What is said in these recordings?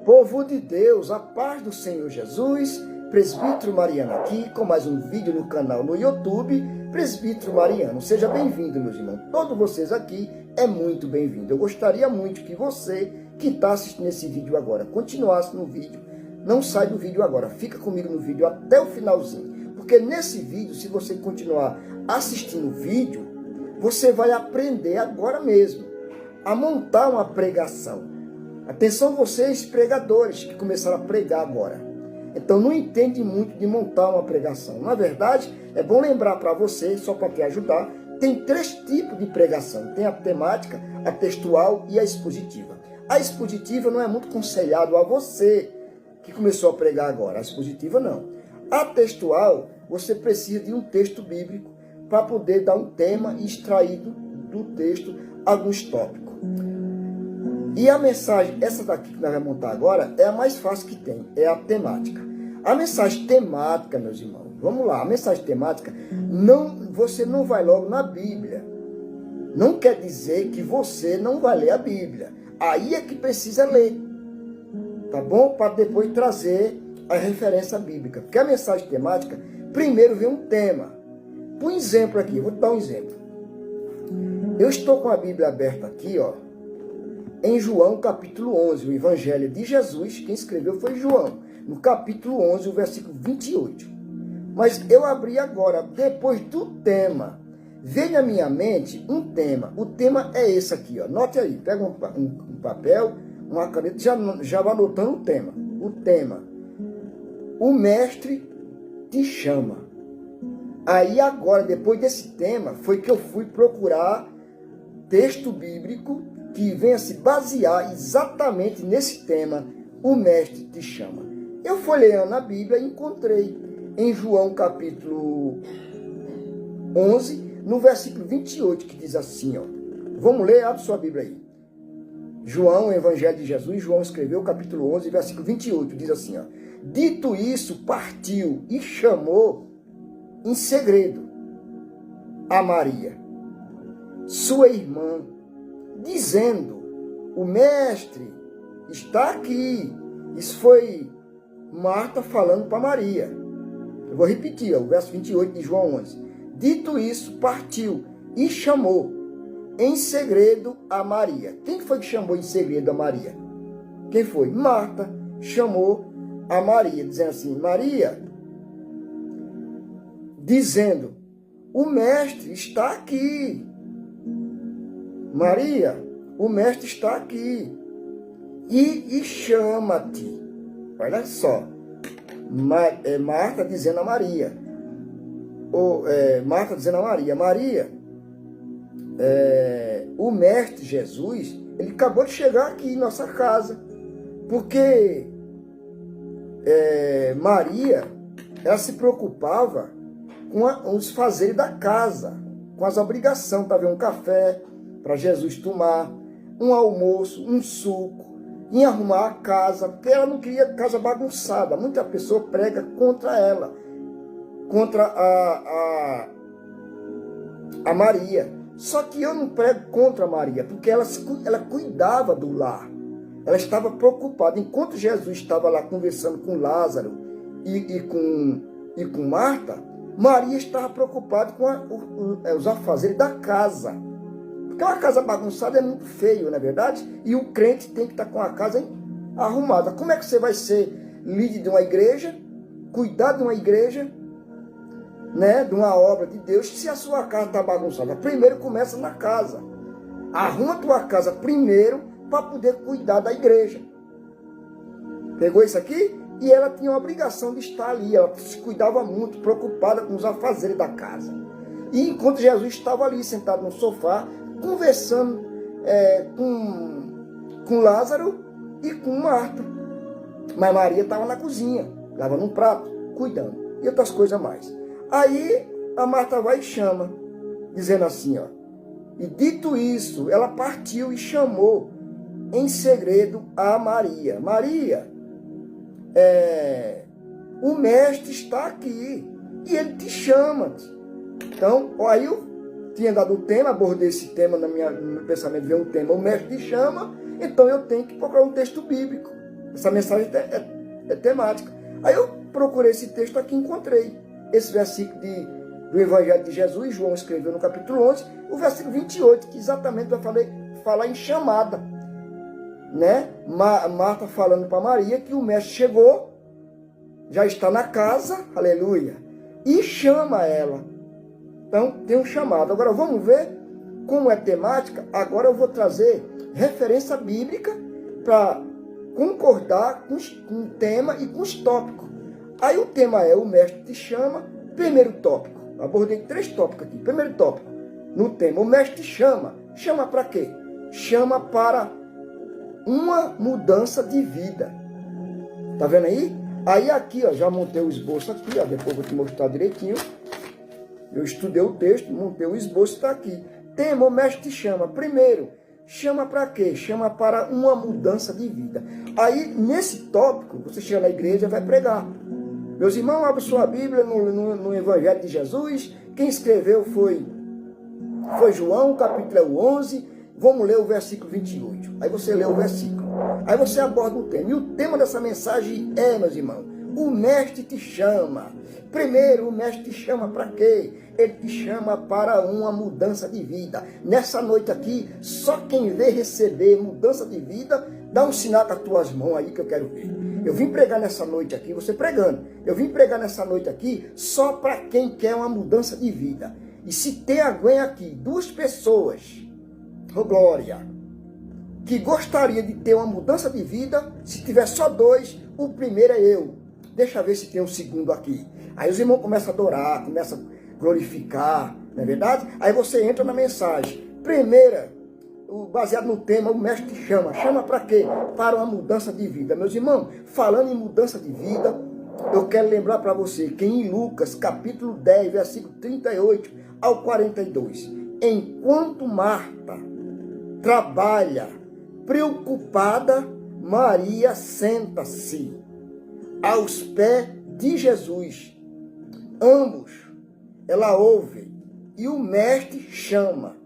Povo de Deus, a paz do Senhor Jesus, Presbítero Mariano aqui, com mais um vídeo no canal no YouTube, Presbítero Mariano. Seja bem-vindo, meus irmãos. Todos vocês aqui é muito bem-vindo. Eu gostaria muito que você, que está assistindo esse vídeo agora, continuasse no vídeo. Não sai do vídeo agora, fica comigo no vídeo até o finalzinho. Porque nesse vídeo, se você continuar assistindo o vídeo, você vai aprender agora mesmo a montar uma pregação. Atenção vocês pregadores que começaram a pregar agora. Então não entende muito de montar uma pregação. Na verdade, é bom lembrar para você, só para te ajudar, tem 3 tipos de pregação. Tem a temática, a textual e a expositiva. A expositiva não é muito aconselhado a você que começou a pregar agora. A expositiva não. A textual, você precisa de um texto bíblico para poder dar um tema e extrair do texto alguns tópicos. E a mensagem, essa daqui que nós vamos montar agora, é a mais fácil que tem, é a temática. A mensagem temática, meus irmãos, vamos lá, a mensagem temática, você não vai logo na Bíblia. Não quer dizer que você não vai ler a Bíblia. Aí é que precisa ler, tá bom? Para depois trazer a referência bíblica. Porque a mensagem temática, primeiro vem um tema. Por exemplo aqui, vou te dar um exemplo. Eu estou com a Bíblia aberta aqui, ó. Em João capítulo 11, o Evangelho de Jesus, quem escreveu foi João, no capítulo 11, o versículo 28. Mas eu abri agora, depois do tema, veio na minha mente um tema. O tema é esse aqui, ó. Note aí, pega um papel, uma caneta, já vai anotando o tema. O tema, o mestre te chama. Aí agora, depois desse tema, foi que eu fui procurar texto bíblico que venha se basear exatamente nesse tema, o mestre te chama. Eu folheando a Bíblia e encontrei em João capítulo 11, no versículo 28, que diz assim, ó. Vamos ler, abre sua Bíblia aí. João, o Evangelho de Jesus, João escreveu capítulo 11, versículo 28, diz assim, ó. Dito isso, partiu e chamou em segredo a Maria, sua irmã, dizendo, o mestre está aqui. Isso foi Marta falando para Maria. Eu vou repetir, ó, o verso 28 de João 11. Dito isso, partiu e chamou em segredo a Maria. Quem foi que chamou em segredo a Maria? Quem foi? Marta chamou a Maria, dizendo assim, Maria, dizendo, o mestre está aqui. Maria, o mestre está aqui e chama-te. Olha só, Marta dizendo a Maria, Marta dizendo a Maria, Maria, o mestre Jesus, ele acabou de chegar aqui em nossa casa, porque Maria, ela se preocupava com os fazeres da casa, com as obrigações, para ver um café, para Jesus tomar, um almoço, um suco, em arrumar a casa, porque ela não queria casa bagunçada. Muita pessoa prega contra ela, contra a Maria. Só que eu não prego contra a Maria, porque ela cuidava do lar. Ela estava preocupada. Enquanto Jesus estava lá conversando com Lázaro e com Marta, Maria estava preocupada com os afazeres da casa. Porque uma casa bagunçada é muito feio, não é verdade? E o crente tem que estar com a casa arrumada. Como é que você vai ser líder de uma igreja, cuidar de uma igreja, né, de uma obra de Deus, se a sua casa está bagunçada? Primeiro começa na casa. Arruma a tua casa primeiro para poder cuidar da igreja. Pegou isso aqui? E ela tinha a obrigação de estar ali. Ela se cuidava muito, preocupada com os afazeres da casa. E enquanto Jesus estava ali sentado no sofá, conversando com Lázaro e com Marta. Mas Maria estava na cozinha, lavando um prato, cuidando, e outras coisas mais. Aí a Marta vai e chama, dizendo assim, ó. E dito isso, ela partiu e chamou em segredo a Maria. Maria, o mestre está aqui e ele te chama. Então, aí eu tinha dado o tema, abordei esse tema no meu pensamento, veio um tema, o mestre te chama, então eu tenho que procurar um texto bíblico Essa mensagem é temática. Aí eu procurei esse texto aqui e encontrei esse versículo do Evangelho de Jesus. João escreveu no capítulo 11, o versículo 28, que exatamente vai falar em chamada. Né? Marta falando para Maria que o mestre chegou, já está na casa, aleluia, e chama ela. Então tem um chamado. Agora vamos ver como é temática. Agora eu vou trazer referência bíblica para concordar com o tema e com os tópicos. Aí o tema é: o mestre te chama. Primeiro tópico, abordei 3 tópicos aqui. Primeiro tópico, no tema: o mestre te chama. Chama para quê? Chama para uma mudança de vida. Tá vendo aí? Aí aqui, ó, já montei o esboço aqui, ó, depois vou te mostrar direitinho. Eu estudei o texto, montei o esboço, está aqui. Tema: o mestre te chama. Primeiro, chama para quê? Chama para uma mudança de vida. Aí, nesse tópico, você chega na igreja e vai pregar. Meus irmãos, abra sua Bíblia no Evangelho de Jesus. Quem escreveu foi João, capítulo 11. Vamos ler o versículo 28. Aí você lê o versículo. Aí você aborda o tema. E o tema dessa mensagem é, meus irmãos, o mestre te chama. Primeiro, o mestre te chama para quê? Ele te chama para uma mudança de vida. Nessa noite aqui, só quem vê receber mudança de vida, dá um sinal com as tuas mãos aí que eu quero ver. Eu vim pregar nessa noite aqui, você pregando. Eu vim pregar nessa noite aqui só para quem quer uma mudança de vida. E se tem alguém aqui, 2 pessoas, oh glória, que gostaria de ter uma mudança de vida, se tiver só 2, o primeiro é eu. Deixa eu ver se tem um segundo aqui. Aí os irmãos começam a adorar, começam a glorificar, não é verdade? Aí você entra na mensagem. Primeira, baseado no tema, o mestre te chama. Chama para quê? Para uma mudança de vida. Meus irmãos, falando em mudança de vida, eu quero lembrar para você que em Lucas, capítulo 10, versículo 38 ao 42, enquanto Marta trabalha preocupada, Maria senta-se aos pés de Jesus. Ambos ela ouve e o mestre chama.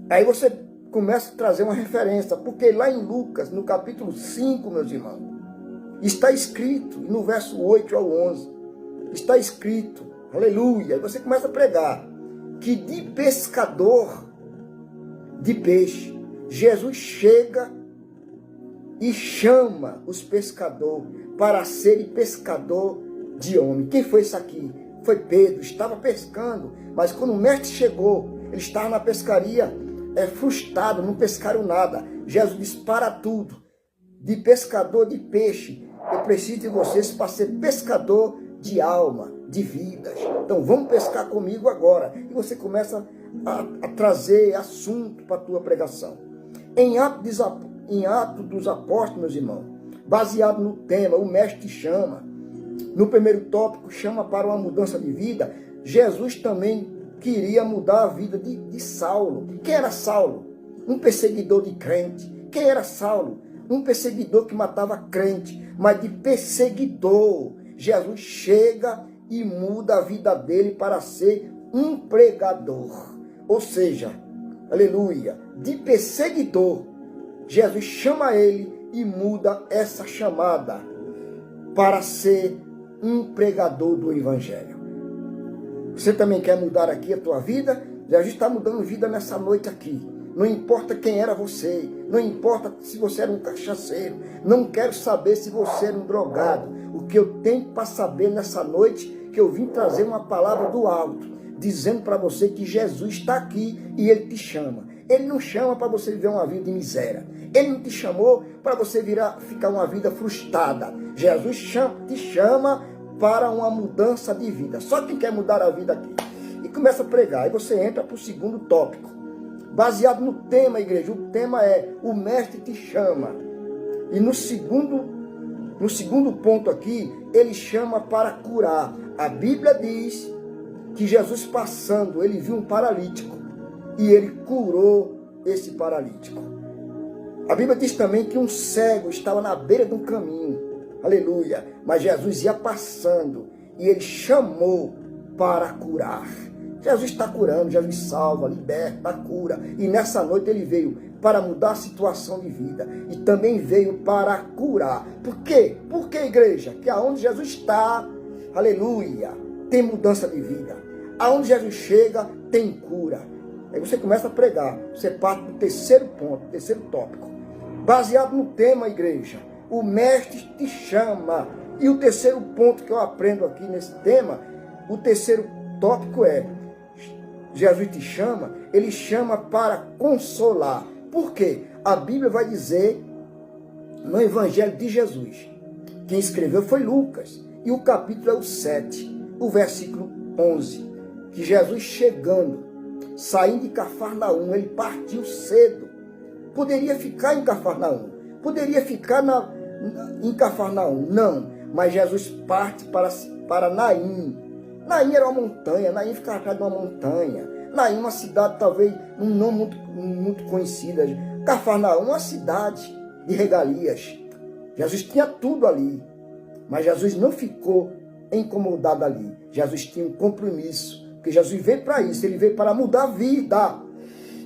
Aí você começa a trazer uma referência, porque lá em Lucas, no capítulo 5, meus irmãos, está escrito, no verso 8 ao 11, está escrito, aleluia, aí você começa a pregar, que de pescador de peixe, Jesus chega e chama os pescadores para serem pescador de homem. Quem foi isso aqui? Foi Pedro, estava pescando, mas quando o mestre chegou, ele estava na pescaria frustrado, não pescaram nada. Jesus disse: para tudo, de pescador de peixe, eu preciso de vocês para ser pescador de alma, de vidas. Então vamos pescar comigo agora. E você começa a trazer assunto para a tua pregação. Em Atos dos Apóstolos, meus irmãos, baseado no tema, o mestre te chama. No primeiro tópico, chama para uma mudança de vida. Jesus também queria mudar a vida de Saulo. Quem era Saulo? Um perseguidor de crente. Quem era Saulo? Um perseguidor que matava crente, mas de perseguidor. Jesus chega e muda a vida dele para ser um pregador. Ou seja, aleluia, de perseguidor, Jesus chama ele e muda essa chamada para ser um pregador do Evangelho. Você também quer mudar aqui a tua vida? Jesus está mudando vida nessa noite aqui. Não importa quem era você, não importa se você era um cachaceiro, não quero saber se você era um drogado. O que eu tenho para saber nessa noite, que eu vim trazer uma palavra do alto, dizendo para você que Jesus está aqui e Ele te chama. Ele não chama para você viver uma vida de miséria. Ele não te chamou para você ficar uma vida frustrada. Jesus te chama para uma mudança de vida. Só quem quer mudar a vida aqui. E começa a pregar. Aí você entra para o segundo tópico. Baseado no tema, igreja. O tema é: o mestre te chama. E no segundo ponto aqui, ele chama para curar. A Bíblia diz que Jesus passando, ele viu um paralítico. E ele curou esse paralítico. A Bíblia diz também que um cego estava na beira de um caminho. Aleluia. Mas Jesus ia passando e ele chamou para curar. Jesus está curando, Jesus salva, liberta, cura. E nessa noite ele veio para mudar a situação de vida e também veio para curar. Por quê? Porque, igreja, que aonde Jesus está, aleluia, tem mudança de vida. Aonde Jesus chega, tem cura. Aí você começa a pregar, você parte do terceiro ponto, terceiro tópico. Baseado no tema, igreja, o mestre te chama. E o terceiro ponto que eu aprendo aqui nesse tema, o terceiro tópico é, Jesus te chama, ele chama para consolar. Por quê? A Bíblia vai dizer no Evangelho de Jesus, quem escreveu foi Lucas, e o capítulo é o 7, o versículo 11, que Jesus chegando, saindo de Cafarnaum, ele partiu cedo. Poderia ficar em Cafarnaum, poderia ficar em Cafarnaum, não, mas Jesus parte para Naim. Naim era uma montanha, Naim ficava atrás de uma montanha. Naim, uma cidade talvez não muito conhecida. Cafarnaum, uma cidade de regalias. Jesus tinha tudo ali, mas Jesus não ficou incomodado ali. Jesus tinha um compromisso, porque Jesus veio para isso, ele veio para mudar a vida.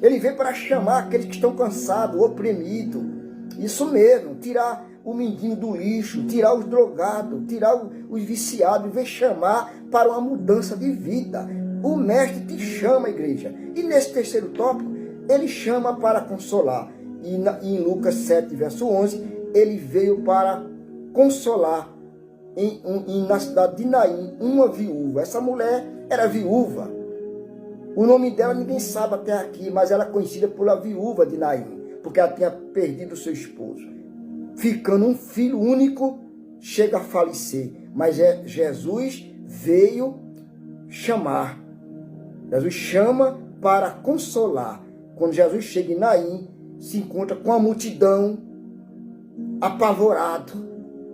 Ele veio para chamar aqueles que estão cansados, oprimidos. Isso mesmo, tirar o mendigo do lixo, tirar os drogados, tirar os viciados, e veio chamar para uma mudança de vida. O mestre te chama, igreja. E nesse terceiro tópico, ele chama para consolar. E em Lucas 7, verso 11, ele veio para consolar na cidade de Naim, uma viúva. Essa mulher era viúva. O nome dela ninguém sabe até aqui, mas ela é conhecida pela viúva de Naim, porque ela tinha perdido seu esposo. Ficando um filho único, chega a falecer. Mas Jesus veio chamar. Jesus chama para consolar. Quando Jesus chega em Naim, se encontra com a multidão apavorado.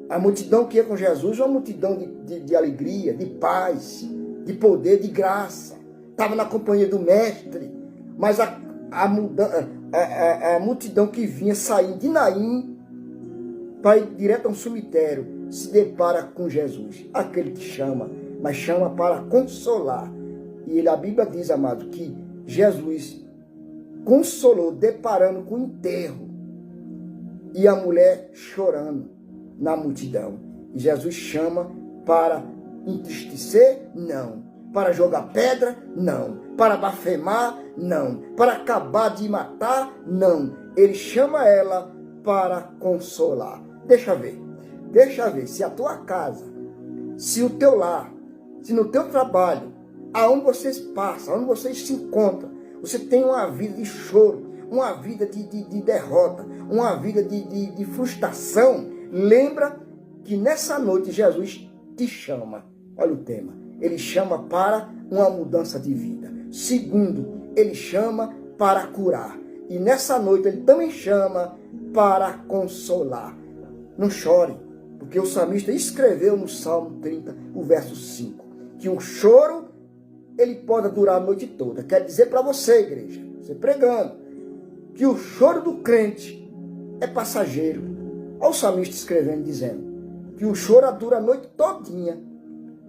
A multidão que ia com Jesus é uma multidão de alegria, de paz, de poder, de graça. Estava na companhia do mestre. Mas a multidão que vinha saindo de Naim para ir direto a um cemitério, se depara com Jesus, aquele que chama, mas chama para consolar. E a Bíblia diz, amado, que Jesus consolou, deparando com o enterro, e a mulher chorando na multidão. E Jesus chama para entristecer? Não. Para jogar pedra? Não. Para blasfemar? Não. Para acabar de matar? Não. Ele chama ela para consolar. Deixa ver se a tua casa, se o teu lar, se no teu trabalho, aonde vocês passam, aonde vocês se encontram, você tem uma vida de choro, uma vida de derrota, uma vida de frustração. Lembra que nessa noite Jesus te chama. Olha o tema. Ele chama para uma mudança de vida. Segundo, ele chama para curar. E nessa noite ele também chama para consolar. Não chore, porque o salmista escreveu no Salmo 30, o verso 5, que o choro, ele pode durar a noite toda. Quer dizer para você, igreja, você pregando, que o choro do crente é passageiro. Olha o salmista escrevendo, dizendo que o choro dura a noite todinha,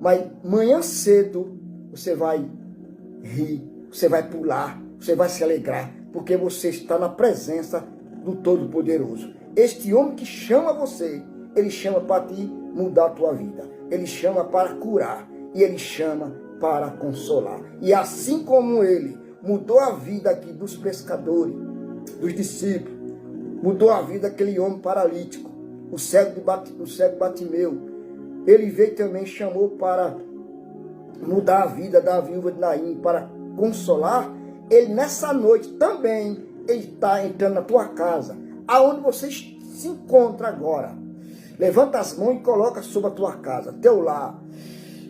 mas manhã cedo você vai rir, você vai pular, você vai se alegrar, porque você está na presença do Todo-Poderoso. Este homem que chama você, ele chama para te mudar a tua vida. Ele chama para curar e ele chama para consolar. E assim como ele mudou a vida aqui dos pescadores, dos discípulos, mudou a vida daquele homem paralítico, o cego Batimeu, ele veio também, chamou para mudar a vida da viúva de Naim, para consolar. Ele nessa noite também, ele está entrando na tua casa, aonde você se encontra agora. Levanta as mãos e coloca sobre a tua casa, teu lar.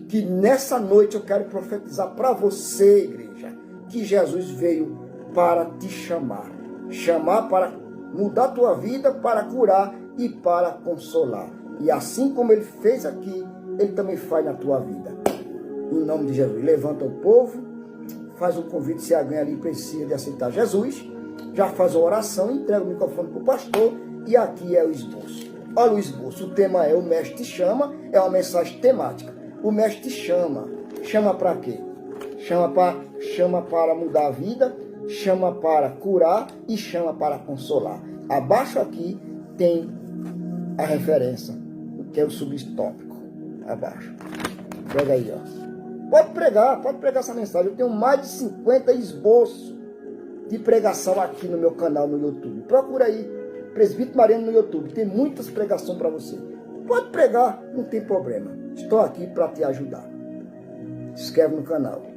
Que nessa noite eu quero profetizar para você, igreja, que Jesus veio para te chamar. Chamar para mudar a tua vida, para curar e para consolar. E assim como ele fez aqui, ele também faz na tua vida. Em nome de Jesus, levanta o povo, faz um convite se alguém ali precisa de aceitar Jesus. Já faz a oração, entrega o microfone para o pastor e aqui é o esboço. Olha o esboço, o tema é o mestre te chama, é uma mensagem temática. O mestre te chama. Chama para quê? Chama para mudar a vida, chama para curar e chama para consolar. Abaixo aqui tem a referência, que é o subtópico. Abaixo. Pega aí, ó. Pode pregar essa mensagem. Eu tenho mais de 50 esboços de pregação aqui no meu canal no YouTube. Procura aí, Presbítero Mariano no YouTube. Tem muitas pregações para você. Pode pregar, não tem problema. Estou aqui para te ajudar. Se inscreve no canal.